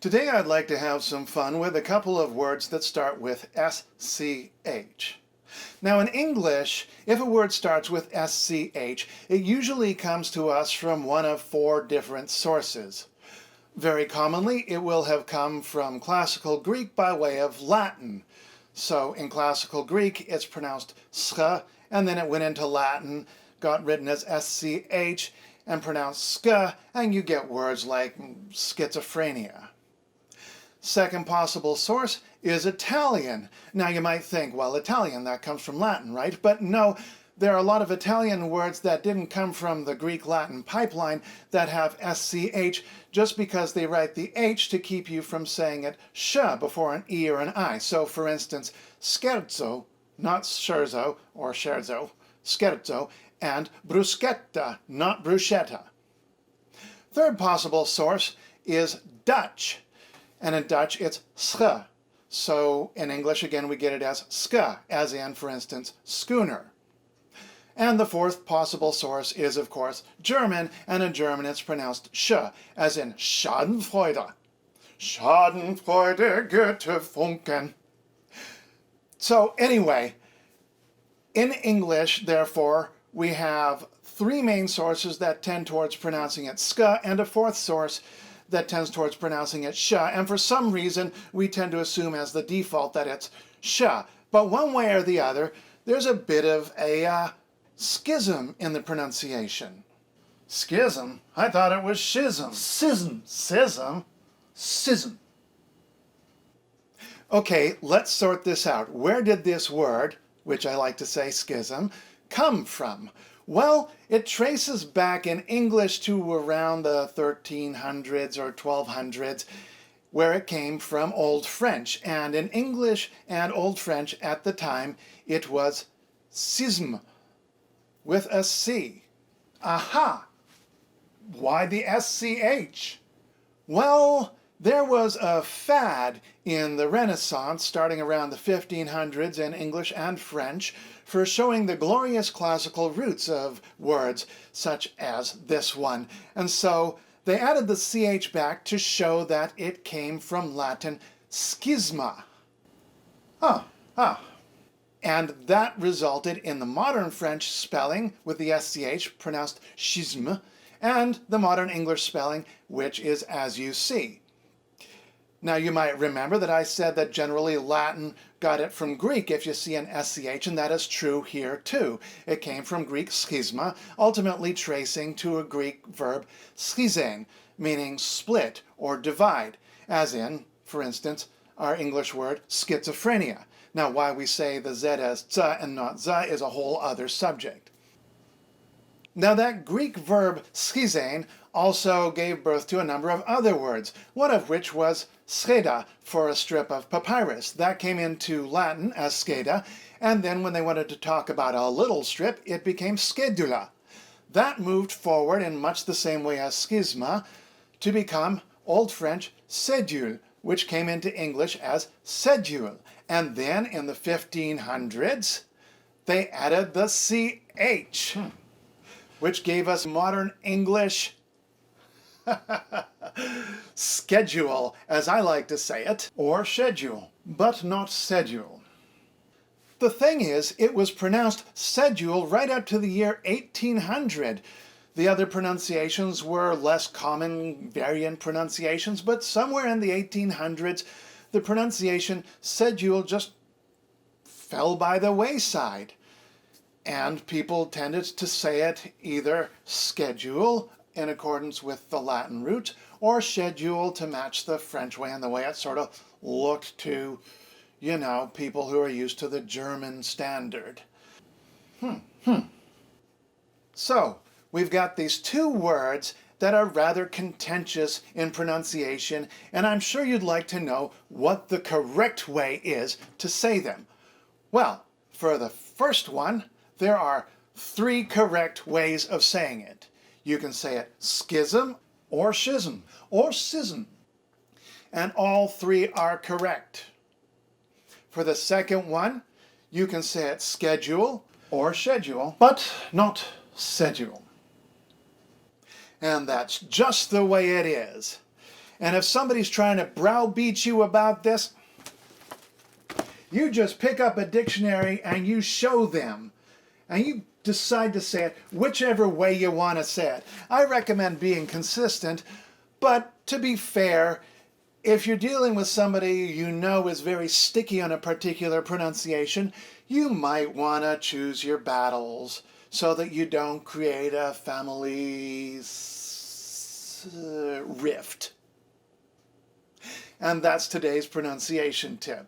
Today I'd like to have some fun with a couple of words that start with SCH. Now in English, if a word starts with SCH, it usually comes to us from one of four different sources. Very commonly, it will have come from Classical Greek by way of Latin. So in Classical Greek, it's pronounced sch, and then it went into Latin, got written as SCH, and pronounced sk, and you get words like schizophrenia. Second possible source is Italian. Now you might think, well, Italian, that comes from Latin, right? But no, there are a lot of Italian words that didn't come from the Greek-Latin pipeline that have SCH just because they write the H to keep you from saying it sh before an E or an I. So for instance, scherzo, not scherzo or scherzo, scherzo, and bruschetta, not bruschetta. Third possible source is Dutch. And in Dutch, it's sche. So in English, again, we get it as ska, as in, for instance, schooner. And the fourth possible source is, of course, German, and in German it's pronounced sch, as in Schadenfreude. Schadenfreude, Goethe Funken. So anyway, in English, therefore, we have three main sources that tend towards pronouncing it ska, and a fourth source that tends towards pronouncing it sh, and for some reason we tend to assume as the default that it's sh. But one way or the other, there's a bit of a schism in the pronunciation. Schism? I thought it was schism. Schism. Schism? Schism. Okay, let's sort this out. Where did this word, which I like to say schism, come from? Well, it traces back in English to around the 1300s or 1200s, where it came from Old French. And in English and Old French at the time, it was schism, with a C. Aha! Why the SCH? Well, there was a fad in the Renaissance, starting around the 1500s in English and French, for showing the glorious classical roots of words such as this one. And so they added the CH back to show that it came from Latin schisma. And that resulted in the modern French spelling with the SCH pronounced schisme, and the modern English spelling, which is as you see. Now you might remember that I said that generally Latin got it from Greek if you see an SCH, and that is true here too. It came from Greek schisma, ultimately tracing to a Greek verb schizein, meaning split or divide, as in, for instance, our English word schizophrenia. Now why we say the Z as z and not z is a whole other subject. Now that Greek verb schizein also gave birth to a number of other words, one of which was scheda, for a strip of papyrus. That came into Latin as scheda, and then when they wanted to talk about a little strip, it became schedula. That moved forward in much the same way as schisma to become Old French cédule, which came into English as cédule. And then in the 1500s, they added the CH, which gave us modern English schedule, as I like to say it, or schedule, but not cedule. The thing is, it was pronounced cedule right up to the year 1800. The other pronunciations were less common variant pronunciations, but somewhere in the 1800s, the pronunciation cedule just fell by the wayside. And people tended to say it either schedule, in accordance with the Latin root, or schedule to match the French way and the way it sort of looked to, you know, people who are used to the German standard. So, we've got these two words that are rather contentious in pronunciation, and I'm sure you'd like to know what the correct way is to say them. Well, for the first one, there are three correct ways of saying it. You can say it schism, or schism, or schism. And all three are correct. For the second one, you can say it schedule, or schedule, but not cedule. And that's just the way it is. And if somebody's trying to browbeat you about this, you just pick up a dictionary and you show them. And you decide to say it whichever way you want to say it. I recommend being consistent, but to be fair, if you're dealing with somebody you know is very sticky on a particular pronunciation, you might want to choose your battles so that you don't create a family rift. And that's today's pronunciation tip.